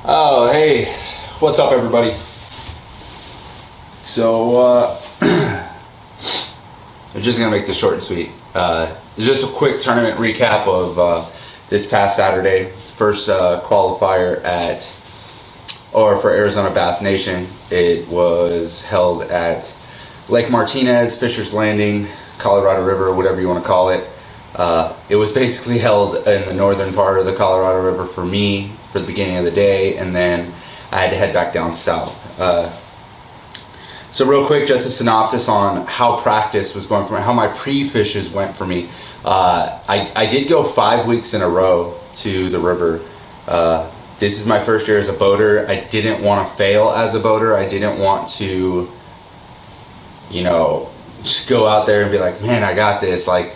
Oh, hey, what's up, everybody? So, I'm just gonna make this short and sweet. Just a quick tournament recap of this past Saturday, first qualifier for Arizona Bass Nation. It was held at Lake Martinez, Fisher's Landing, Colorado River, whatever you want to call it. It was basically held in the northern part of the Colorado River for me for the beginning of the day, and then I had to head back down south. So real quick, just a synopsis on how practice was going for me, how my pre-fishes went for me. I did go 5 weeks in a row to the river. This is my first year as a boater. I didn't want to fail as a boater. I didn't want to, just go out there and be like, man, I got this. Like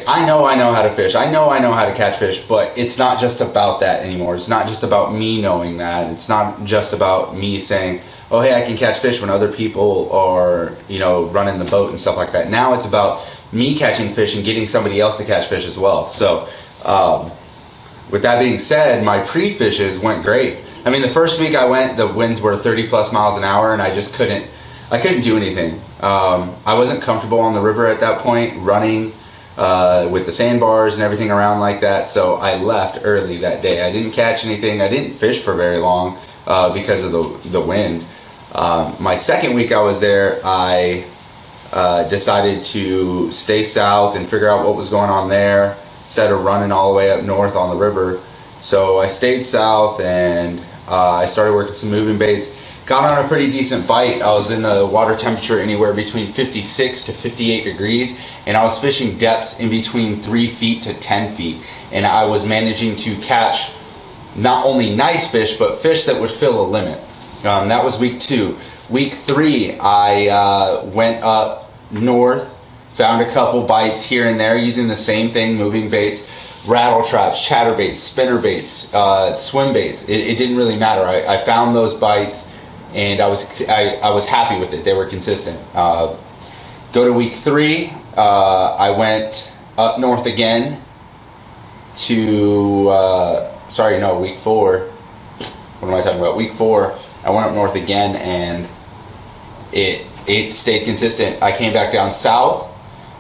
I know how to fish. I know how to catch fish, but it's not just about that anymore. It's not just about me knowing that. It's not just about me saying, oh, hey, I can catch fish when other people are, running the boat and stuff like that. Now it's about me catching fish and getting somebody else to catch fish as well. So, with that being said, my pre-fishes went great. I mean, the first week I went, the winds were 30 plus miles an hour, and I couldn't do anything. I wasn't comfortable on the river at that point, running with the sandbars and everything around like that, so I left early that day. I didn't catch anything. I didn't fish for very long because of the wind. My second week I was there, I decided to stay south and figure out what was going on there instead of running all the way up north on the river. So I stayed south, and I started working some moving baits. Got on a pretty decent bite. I was in the water temperature anywhere between 56 to 58 degrees, and I was fishing depths in between 3 feet to 10 feet. And I was managing to catch not only nice fish, but fish that would fill a limit. That was week 2. Week 3, I went up north, found a couple bites here and there using the same thing, moving baits, rattle traps, chatter baits, spinner baits, swim baits. It didn't really matter. I found those bites, and I was happy with it. They were consistent. Go to week 3. I went up north again to week 4. What am I talking about? Week 4. I went up north again, and it stayed consistent. I came back down south.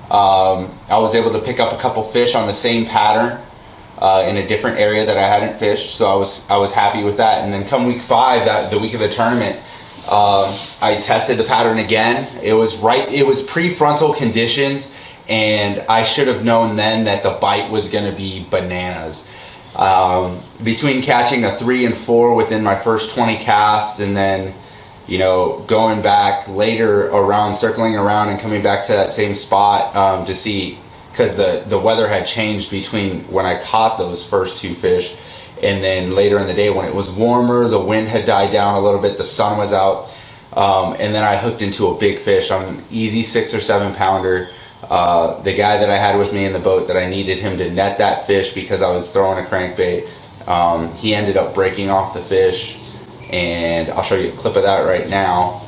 I was able to pick up a couple fish on the same pattern in a different area that I hadn't fished, so I was happy with that. And then come week 5, the week of the tournament, I tested the pattern again. It was prefrontal conditions, and I should have known then that the bite was going to be bananas. Between catching a 3 and 4 within my first 20 casts, and then going back later around, circling around and coming back to that same spot to see, because the weather had changed between when I caught those first 2 fish and then later in the day when it was warmer, the wind had died down a little bit, the sun was out, and then I hooked into a big fish on an easy 6 or 7 pounder. The guy that I had with me in the boat, that I needed him to net that fish because I was throwing a crankbait, he ended up breaking off the fish, and I'll show you a clip of that right now.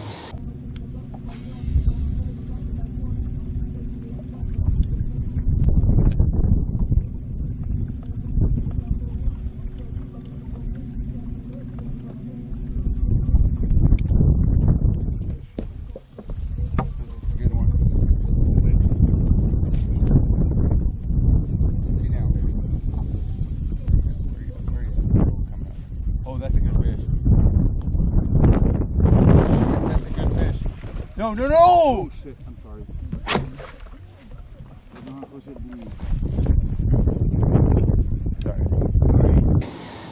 No! Oh shit, I'm sorry.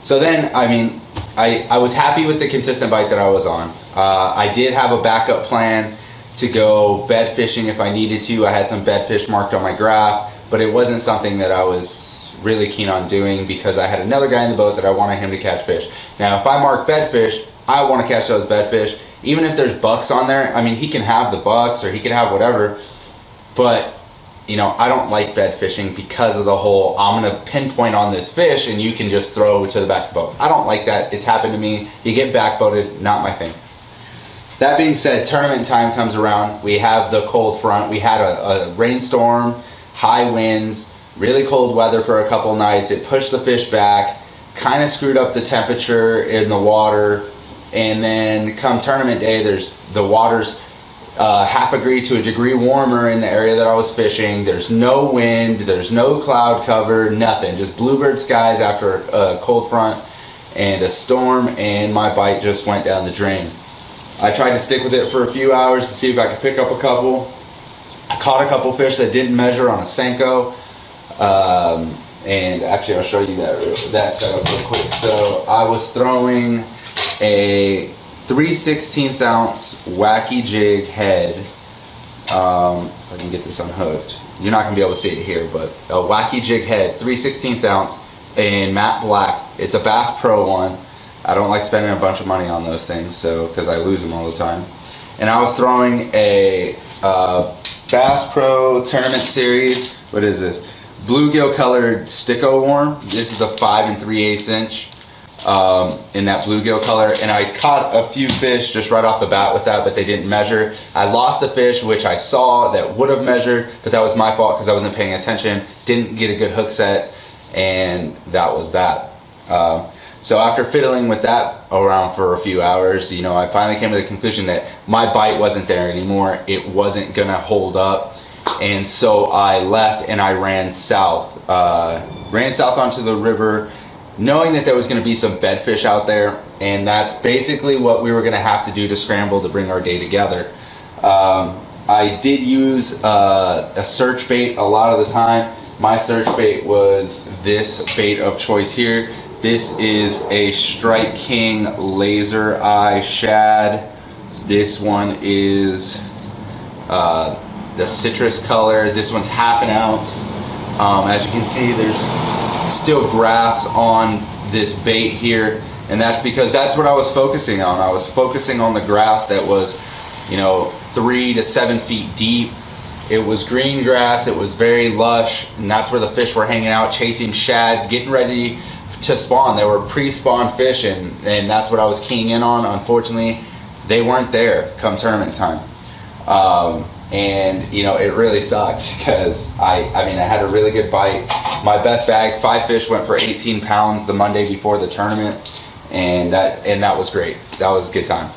So then, I was happy with the consistent bite that I was on. I did have a backup plan to go bed fishing if I needed to. I had some bed fish marked on my graph, but it wasn't something that I was really keen on doing because I had another guy in the boat that I wanted him to catch fish. Now, if I mark bed fish, I want to catch those bed fish. Even if there's bucks on there, he can have the bucks or he can have whatever, but I don't like bed fishing because of the whole, I'm going to pinpoint on this fish and you can just throw to the back of the boat. I don't like that. It's happened to me. You get backboated, not my thing. That being said, tournament time comes around. We have the cold front. We had a rainstorm, high winds, really cold weather for a couple nights. It pushed the fish back. kind of screwed up the temperature in the water. And then come tournament day, the water's half to a degree warmer in the area that I was fishing. There's no wind, there's no cloud cover, nothing. Just bluebird skies after a cold front and a storm, and my bite just went down the drain. I tried to stick with it for a few hours to see if I could pick up a couple. I caught a couple fish that didn't measure on a Senko. And actually I'll show you that setup real quick. So I was throwing a 3/16 ounce wacky jig head. If I can get this unhooked. You're not gonna be able to see it here, but a wacky jig head, 3/16 ounce in matte black. It's a Bass Pro one. I don't like spending a bunch of money on those things, so because I lose them all the time. And I was throwing a Bass Pro Tournament Series. What is this? Bluegill colored Sticko worm. This is a 5 3/8 inch in that bluegill color, and I caught a few fish just right off the bat with that, but they didn't measure. I lost a fish which I saw that would have measured, but that was my fault because I wasn't paying attention. Didn't get a good hook set, and that was that. So after fiddling with that around for a few hours, you know, I finally came to the conclusion that my bite wasn't there anymore. It wasn't gonna hold up. And so I left and I ran south. Ran south onto the river, knowing that there was going to be some bedfish out there, and that's basically what we were going to have to do to scramble to bring our day together. I did use a search bait a lot of the time. My search bait was this bait of choice here. This is a Strike King Laser Eye Shad. This one is the citrus color. This one's half an ounce. As you can see, there's still grass on this bait here, and that's because that's what I was focusing on. I was focusing on the grass that was, you know, 3 to 7 feet deep. It was green grass, it was very lush, and that's where the fish were hanging out, chasing shad, getting ready to spawn. They were pre-spawn fish, and that's what I was keying in on. Unfortunately, they weren't there come tournament time. And you know, it really sucked because I mean I had a really good bite. My best bag, 5 fish, went for 18 pounds the Monday before the tournament, and that was great. That was a good time.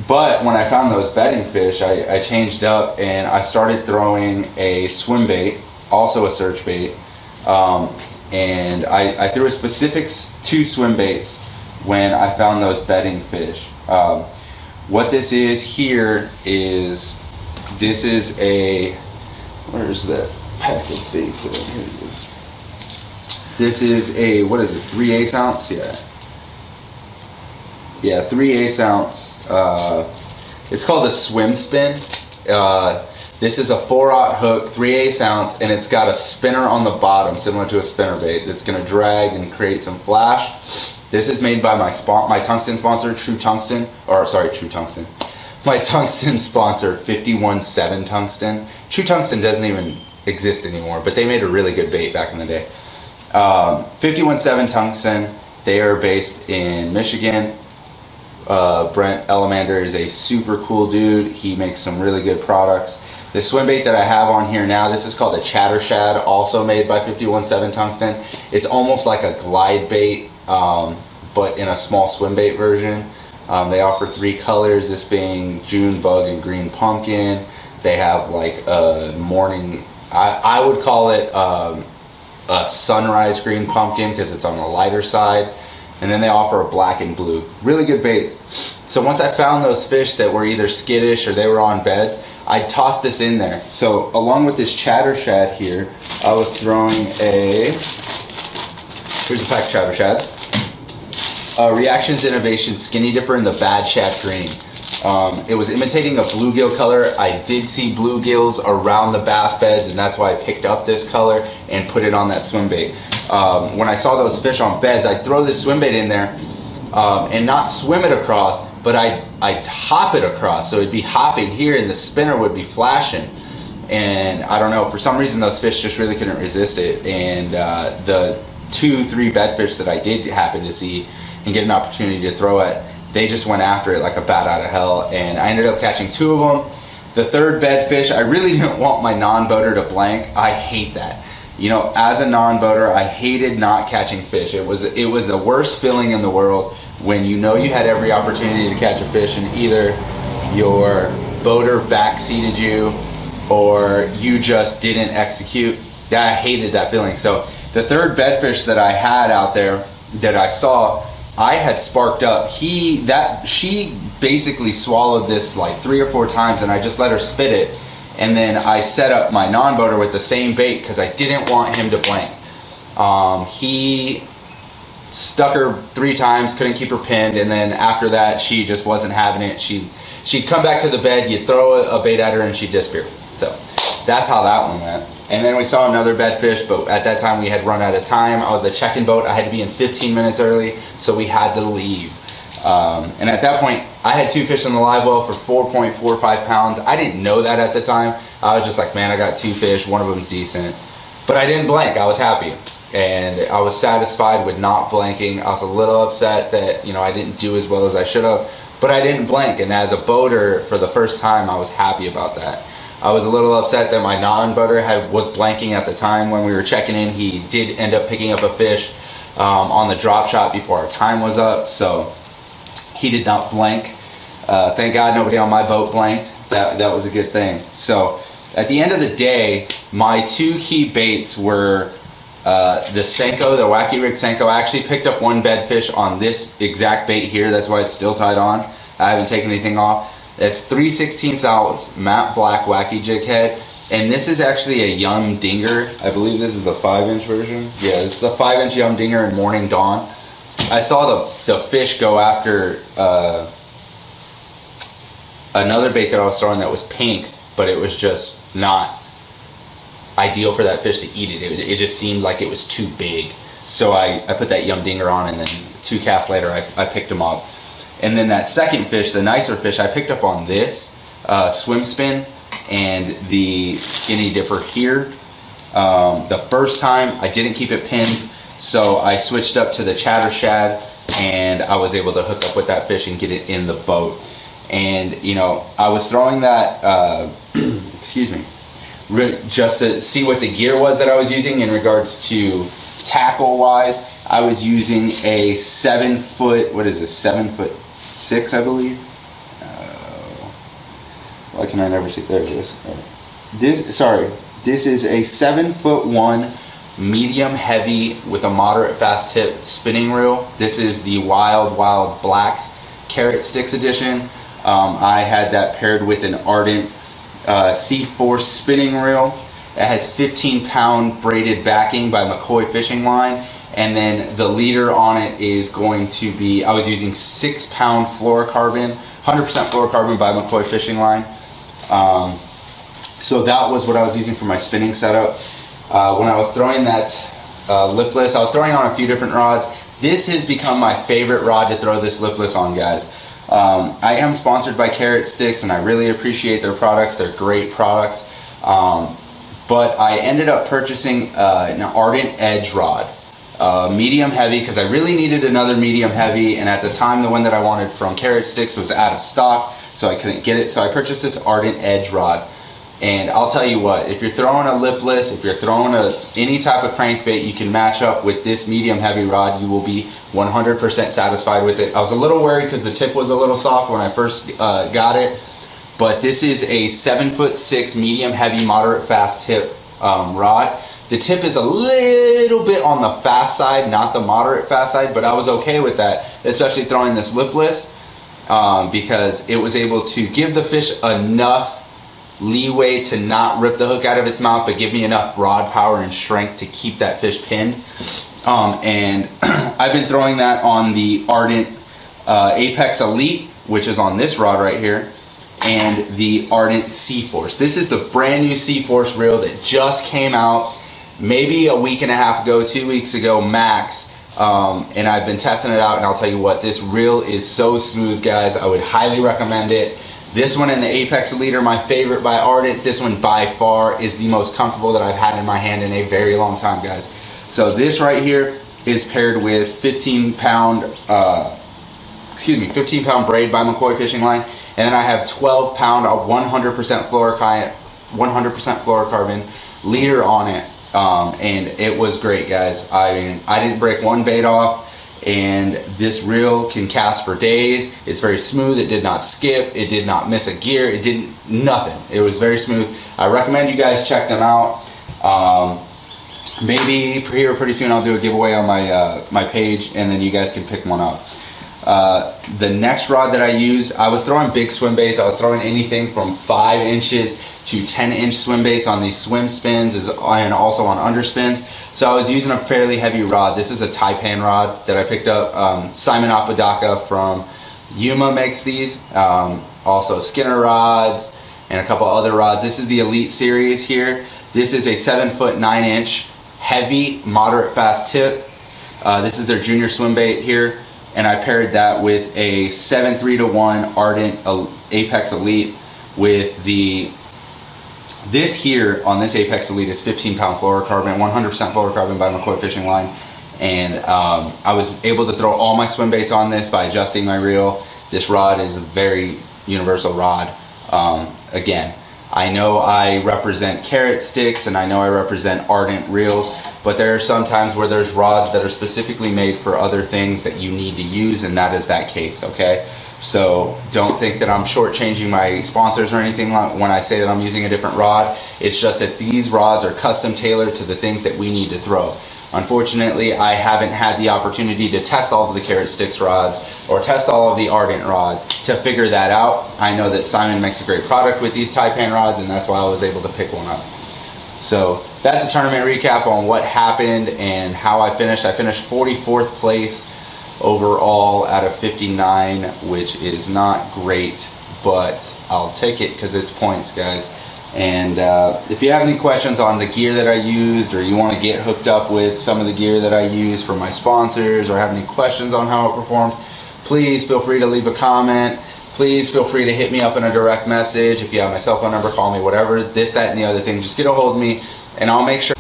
But when I found those bedding fish, I changed up and I started throwing a swim bait, also a search bait, and I threw a specific 2 swim baits when I found those bedding fish. What this is here is, this is a, where's that pack of baits at? Here it is. This is a, what is this, 3/8 ounce? Yeah, 3/8 ounce. It's called a swim spin. This is a 4/0 hook, 3/8 ounce, and it's got a spinner on the bottom, similar to a spinner bait, that's gonna drag and create some flash. This is made by my tungsten sponsor, True Tungsten. My tungsten sponsor, 517 Tungsten. True Tungsten doesn't even exist anymore, but they made a really good bait back in the day. 517 Tungsten, they are based in Michigan. Brent Elamander is a super cool dude. He makes some really good products. The swim bait that I have on here now, this is called a Chatter Shad, also made by 517 Tungsten. It's almost like a glide bait, but in a small swim bait version. They offer 3 colors, this being June Bug and Green Pumpkin. They have like a morning, I would call it a sunrise green pumpkin because it's on the lighter side. And then they offer a black and blue. Really good baits. So once I found those fish that were either skittish or they were on beds, I tossed this in there. So along with this Chatter Shad here, I was throwing here's a pack of Chatter Shads. Reactions Innovation Skinny Dipper in the Bad Shad Green. It was imitating a bluegill color. I did see bluegills around the bass beds, and that's why I picked up this color and put it on that swim bait. When I saw those fish on beds, I'd throw this swim bait in there and not swim it across, but I'd hop it across. So it'd be hopping here and the spinner would be flashing. And I don't know, for some reason those fish just really couldn't resist it. And the 2-3 bedfish that I did happen to see and get an opportunity to throw it, they just went after it like a bat out of hell, and I ended up catching 2 of them. The 3rd bedfish, I really didn't want my non-boater to blank. I hate that. you know, as a non-boater, I hated not catching fish. It was the worst feeling in the world when you know you had every opportunity to catch a fish and either your boater backseated you or you just didn't execute. I hated that feeling. So the third bedfish that I had out there that I saw, I had sparked up. She basically swallowed this like 3 or 4 times, and I just let her spit it. And then I set up my non-boater with the same bait because I didn't want him to blank. He stuck her 3 times, couldn't keep her pinned, and then after that she just wasn't having it. She'd come back to the bed, you'd throw a bait at her, and she'd disappear. So that's how that one went. And then we saw another bedfish, but at that time we had run out of time. I was the check-in boat. I had to be in 15 minutes early, so we had to leave. And at that point, I had 2 fish in the live well for 4.45 pounds. I didn't know that at the time. I was just like, man, I got 2 fish. One of them's decent. But I didn't blank. I was happy. And I was satisfied with not blanking. I was a little upset that, you know, I didn't do as well as I should have. But I didn't blank. And as a boater, for the first time, I was happy about that. I was a little upset that my non-boater was blanking at the time when we were checking in. He did end up picking up a fish on the drop shot before our time was up. So he did not blank. Thank God nobody on my boat blanked. That was a good thing. So at the end of the day, my 2 key baits were the Senko, the Wacky Rig Senko. I actually picked up 1 bedfish on this exact bait here. That's why it's still tied on. I haven't taken anything off. It's 3/16 ounce matte black wacky jig head, and this is actually a Yum Dinger. I believe this is the 5-inch version. Yeah, this is the 5-inch Yum Dinger in Morning Dawn. I saw the fish go after another bait that I was throwing that was pink, but it was just not ideal for that fish to eat it. It just seemed like it was too big. So I put that Yum Dinger on, and then 2 casts later I picked him up. And then that second fish, the nicer fish, I picked up on this swim spin and the skinny dipper here. The first time I didn't keep it pinned, so I switched up to the chatter shad, and I was able to hook up with that fish and get it in the boat. And you know, I was throwing that excuse me, just to see what the gear was that I was using in regards to tackle wise. I was using a 7-foot, what is this, 7'6", I believe. Why can I never see? There it is. This is a 7'1" medium heavy with a moderate fast tip spinning reel. This is the Wild Black Carrot Stix edition. I had that paired with an Ardent C-Force spinning reel. It has 15-pound braided backing by McCoy Fishing Line. And then the leader on it is going to be, I was using 6-pound fluorocarbon, 100% fluorocarbon by McCoy Fishing Line. So that was what I was using for my spinning setup. When I was throwing that lipless, I was throwing on a few different rods. This has become my favorite rod to throw this lipless on, guys. I am sponsored by Carrot Stix, and I really appreciate their products. They're great products. But I ended up purchasing an Ardent Edge rod. Medium heavy, because I really needed another medium heavy, and at the time the one that I wanted from Carrot Stix was out of stock, so I couldn't get it. So I purchased this Ardent Edge rod, and I'll tell you what, if you're throwing a lipless, if you're throwing any type of crankbait, you can match up with this medium heavy rod. You will be 100% satisfied with it. I was a little worried because the tip was a little soft when I first got it, but this is a 7'6" medium heavy moderate fast tip rod. The tip is a little bit on the fast side, not the moderate fast side, but I was okay with that, especially throwing this lipless, because it was able to give the fish enough leeway to not rip the hook out of its mouth, but give me enough rod power and strength to keep that fish pinned. And I've been throwing that on the Ardent Apex Elite, which is on this rod right here, and the Ardent C-Force. This is the brand new C-Force reel that just came out maybe a week and a half ago, 2 weeks ago max, and I've been testing it out, and I'll tell you what, this reel is so smooth, guys. I would highly recommend it. This one and the Apex Elite are my favorite by Ardent. This one by far is the most comfortable that I've had in my hand in a very long time, guys. So this right here is paired with 15-pound braid by McCoy Fishing Line, and then I have 12-pound 100% fluorocarbon leader on it. and it was great, guys. I mean, I didn't break one bait off, and this reel can cast for days. It's very smooth. It did not skip. It did not miss a gear. It didn't, nothing. It was very smooth. I recommend you guys check them out. Maybe here pretty soon I'll do a giveaway on my page, and then you guys can pick one up. The next rod that I used, I was throwing big swim baits. I was throwing anything from 5 inches to 10-inch swim baits on these swim spins and also on underspins. So I was using a fairly heavy rod. This is a Taipan rod that I picked up. Simon Apodaca from Yuma makes these. Also Skinner rods and a couple other rods. This is the Elite series here. This is a 7-foot 9-inch heavy, moderate fast tip. This is their junior swim bait here. And I paired that with a 7-3-to-1 Ardent Apex Elite with this here on this Apex Elite is 15-pound fluorocarbon, 100% fluorocarbon by McCoy Fishing Line. And I was able to throw all my swim baits on this by adjusting my reel. This rod is a very universal rod. Again, I know I represent Carrot Stix and I know I represent Ardent reels, but there are some times where there's rods that are specifically made for other things that you need to use, and that is that case, okay? So don't think that I'm shortchanging my sponsors or anything when I say that I'm using a different rod. It's just that these rods are custom tailored to the things that we need to throw. Unfortunately, I haven't had the opportunity to test all of the Carrot Stix rods or test all of the Ardent rods to figure that out. I know that Simon makes a great product with these Taipan rods, and that's why I was able to pick one up. So that's a tournament recap on what happened and how I finished. I finished 44th place overall out of 59, which is not great, but I'll take it because it's points, guys. And if you have any questions on the gear that I used, or you want to get hooked up with some of the gear that I use for my sponsors, or have any questions on how it performs, please feel free to leave a comment. Please feel free to hit me up in a direct message. If you have my cell phone number, call me, whatever, this, that, and the other thing. Just get a hold of me, and I'll make sure.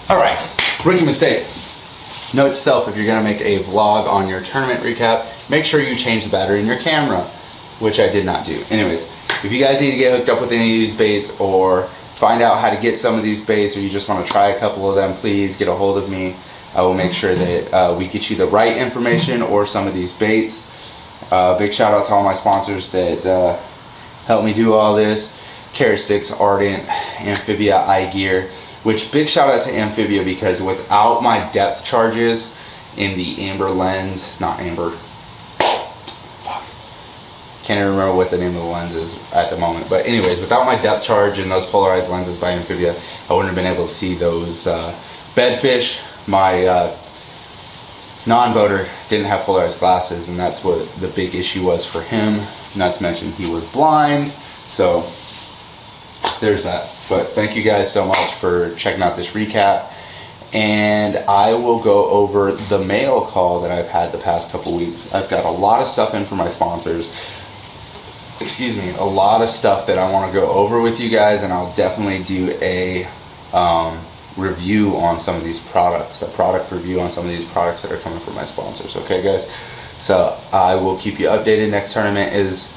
All right, rookie mistake. Note to self, if you're gonna make a vlog on your tournament recap, make sure you change the battery in your camera, which I did not do. Anyways, if you guys need to get hooked up with any of these baits or find out how to get some of these baits, or you just wanna try a couple of them, please get a hold of me. I will make sure that we get you the right information or some of these baits. Big shout out to all my sponsors that helped me do all this. Carrot Stix, Ardent, Amphibia, iGear. Which, big shout out to Amphibia, because without my depth charges in the amber lens, not amber, fuck, can't even remember what the name of the lens is at the moment, but anyways, without my depth charge and those polarized lenses by Amphibia, I wouldn't have been able to see those bedfish. My non-boater didn't have polarized glasses, and that's what the big issue was for him, not to mention he was blind, so there's that. But thank you guys so much for checking out this recap, and I will go over the mail call that I've had the past couple weeks. I've got a lot of stuff in for my sponsors, excuse me, a lot of stuff that I want to go over with you guys, and I'll definitely do a review on some of these products, a product review on some of these products that are coming from my sponsors. Okay guys, so I will keep you updated. Next tournament is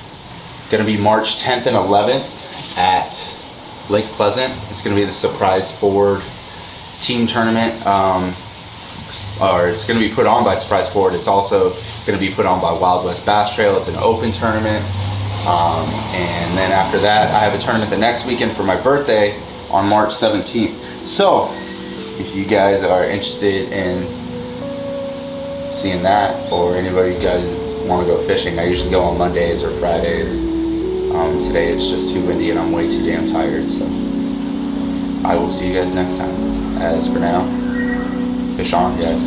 going to be March 10th and 11th at Lake Pleasant. It's going to be the Surprise Forward team tournament, or it's going to be put on by Surprise Forward. It's also going to be put on by Wild West Bass Trail. It's an open tournament, and then after that I have a tournament the next weekend for my birthday on March 17th. So if you guys are interested in seeing that, or anybody you guys want to go fishing, I usually go on Mondays or Fridays. Today it's just too windy and I'm way too damn tired, so I will see you guys next time. As for now, fish on, guys.